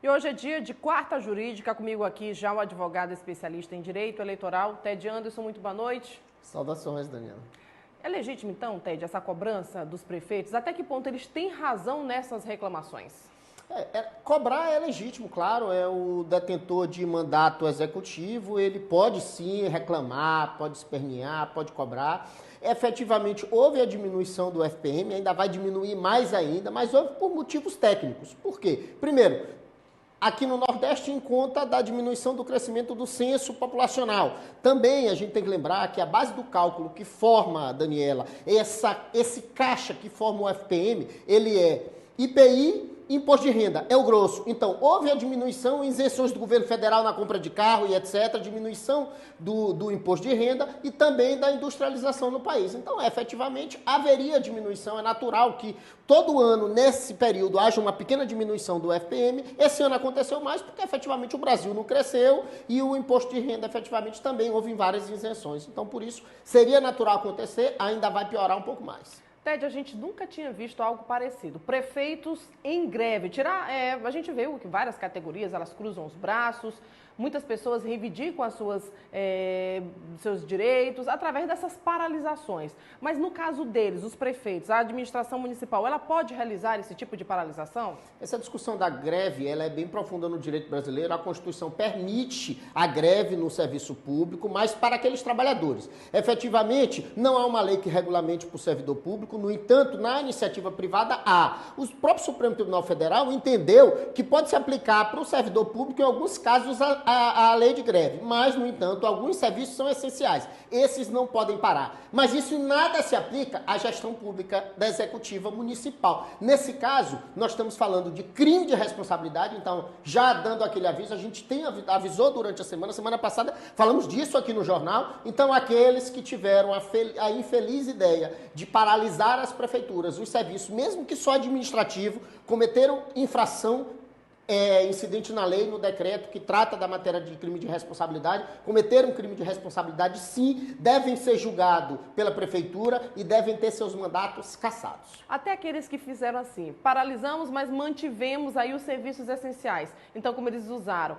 E hoje é dia de quarta jurídica, comigo aqui já o advogado especialista em direito eleitoral, Ted Anderson. Muito boa noite. Saudações, Daniela. É legítimo então, Ted, essa cobrança dos prefeitos? Até que ponto eles têm razão nessas reclamações? Cobrar é legítimo, claro, é o detentor de mandato executivo, ele pode sim reclamar, pode espernear, pode cobrar. Efetivamente, houve a diminuição do FPM, ainda vai diminuir mais ainda, mas houve por motivos técnicos. Por quê? Primeiro, aqui no Nordeste, em conta da diminuição do crescimento do censo populacional. Também a gente tem que lembrar que a base do cálculo que forma, Daniela, esse caixa que forma o FPM, ele é IPI, imposto de renda, é o grosso. Então, houve a diminuição, isenções do governo federal na compra de carro e etc., diminuição do imposto de renda e também da industrialização no país. Então, efetivamente, haveria diminuição. É natural que todo ano, nesse período, haja uma pequena diminuição do FPM. Esse ano aconteceu mais porque, efetivamente, o Brasil não cresceu e o imposto de renda, efetivamente, também houve várias isenções. Então, por isso, seria natural acontecer, ainda vai piorar um pouco mais. Ted, a gente nunca tinha visto algo parecido. Prefeitos em greve. A gente vê que várias categorias, elas cruzam os braços, muitas pessoas reivindicam seus direitos através dessas paralisações. Mas no caso deles, os prefeitos, a administração municipal, ela pode realizar esse tipo de paralisação? Essa discussão da greve, ela é bem profunda no direito brasileiro. A Constituição permite a greve no serviço público, mas para aqueles trabalhadores. Efetivamente, não há uma lei que regulamente para o servidor público. No entanto, na iniciativa privada há. O próprio Supremo Tribunal Federal entendeu que pode se aplicar para o servidor público, em alguns casos, a lei de greve. Mas, no entanto, alguns serviços são essenciais. Esses não podem parar. Mas isso em nada se aplica à gestão pública da executiva municipal. Nesse caso, nós estamos falando de crime de responsabilidade. Então, já dando aquele aviso, a gente avisou durante a semana passada, falamos disso aqui no jornal. Então, aqueles que tiveram a infeliz ideia de paralisar as prefeituras, os serviços, mesmo que só administrativo, cometeram infração, incidente na lei, no decreto que trata da matéria de crime de responsabilidade, cometeram um crime de responsabilidade, sim, devem ser julgados pela prefeitura e devem ter seus mandatos cassados. Até aqueles que fizeram assim, paralisamos, mas mantivemos aí os serviços essenciais. Então, como eles usaram,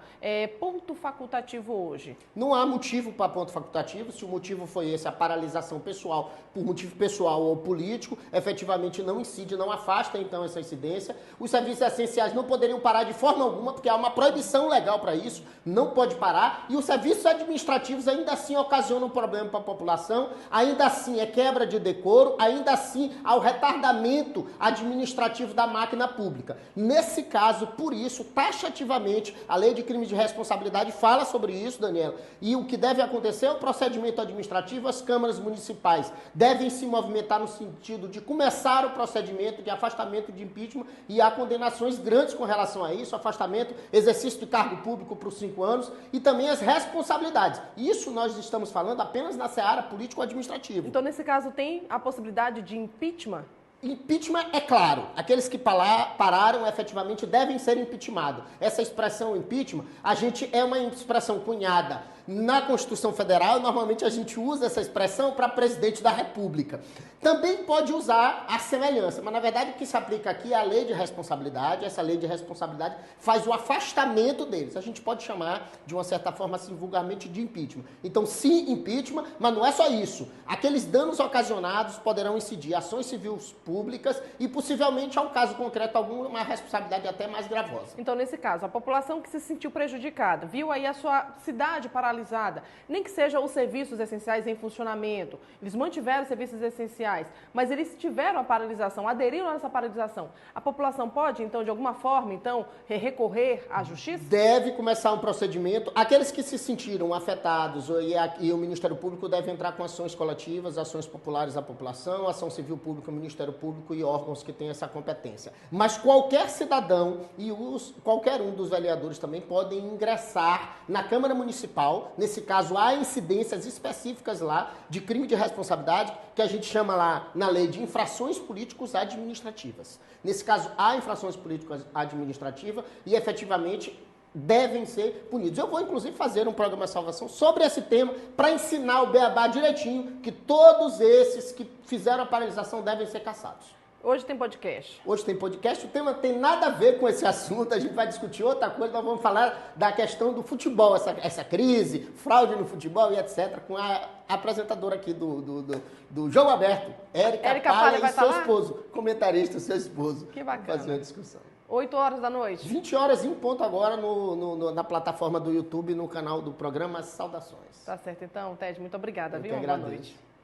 ponto facultativo hoje? Não há motivo para ponto facultativo. Se o motivo foi esse, a paralisação pessoal, por motivo pessoal ou político, efetivamente não incide, não afasta então essa incidência. Os serviços essenciais não poderiam parar de forma alguma, porque há uma proibição legal para isso, não pode parar, e os serviços administrativos ainda assim ocasionam problema para a população, ainda assim é quebra de decoro, ainda assim há o retardamento administrativo da máquina pública. Nesse caso, por isso, taxativamente, a lei de crime de responsabilidade fala sobre isso, Daniela, e o que deve acontecer é o procedimento administrativo. As câmaras municipais devem se movimentar no sentido de começar o procedimento de afastamento de impeachment, e há condenações grandes com relação a isso, afastamento, exercício de cargo público por 5 anos e também as responsabilidades. Isso nós estamos falando apenas na seara político-administrativa. Então, nesse caso, tem a possibilidade de impeachment? Impeachment é claro, aqueles que pararam efetivamente devem ser impeachmados. Essa expressão impeachment, é uma expressão cunhada na Constituição Federal. Normalmente a gente usa essa expressão para presidente da República. Também pode usar a semelhança, mas na verdade o que se aplica aqui é a lei de responsabilidade. Essa lei de responsabilidade faz o afastamento deles. A gente pode chamar, de uma certa forma, assim, vulgarmente, de impeachment. Então, sim, impeachment, mas não é só isso. Aqueles danos ocasionados poderão incidir ações civis públicas e, possivelmente, ao caso concreto, alguma responsabilidade até mais gravosa. Então, nesse caso, a população que se sentiu prejudicada, viu aí a sua cidade paralisada, nem que sejam os serviços essenciais em funcionamento, eles mantiveram os serviços essenciais, mas eles tiveram a paralisação, aderiram a essa paralisação. A população pode, então, de alguma forma, então, recorrer à justiça? Deve começar um procedimento. Aqueles que se sentiram afetados e o Ministério Público deve entrar com ações coletivas, ações populares à população, ação civil pública, Ministério Público e órgãos que têm essa competência. Mas qualquer cidadão e qualquer um dos vereadores também podem ingressar na Câmara Municipal. Nesse caso, há incidências específicas lá de crime de responsabilidade, que a gente chama lá na lei de infrações políticos administrativas. Nesse caso, há infrações políticas administrativas e, efetivamente, devem ser punidos. Eu vou, inclusive, fazer um programa de salvação sobre esse tema para ensinar o beabá direitinho que todos esses que fizeram a paralisação devem ser cassados. Hoje tem podcast. Hoje tem podcast. O tema tem nada a ver com esse assunto. A gente vai discutir outra coisa. Nós vamos falar da questão do futebol, essa crise, fraude no futebol e etc. Com a apresentadora aqui do Jogo Aberto, Érica Palha e seu esposo, comentarista, seu esposo. Que bacana. Vamos fazer uma discussão. 8 horas da noite. 20 horas em ponto agora na plataforma do YouTube, no canal do programa Saudações. Tá certo, então, Ted, muito obrigada, Eu viu? que Uma boa agradeço. noite.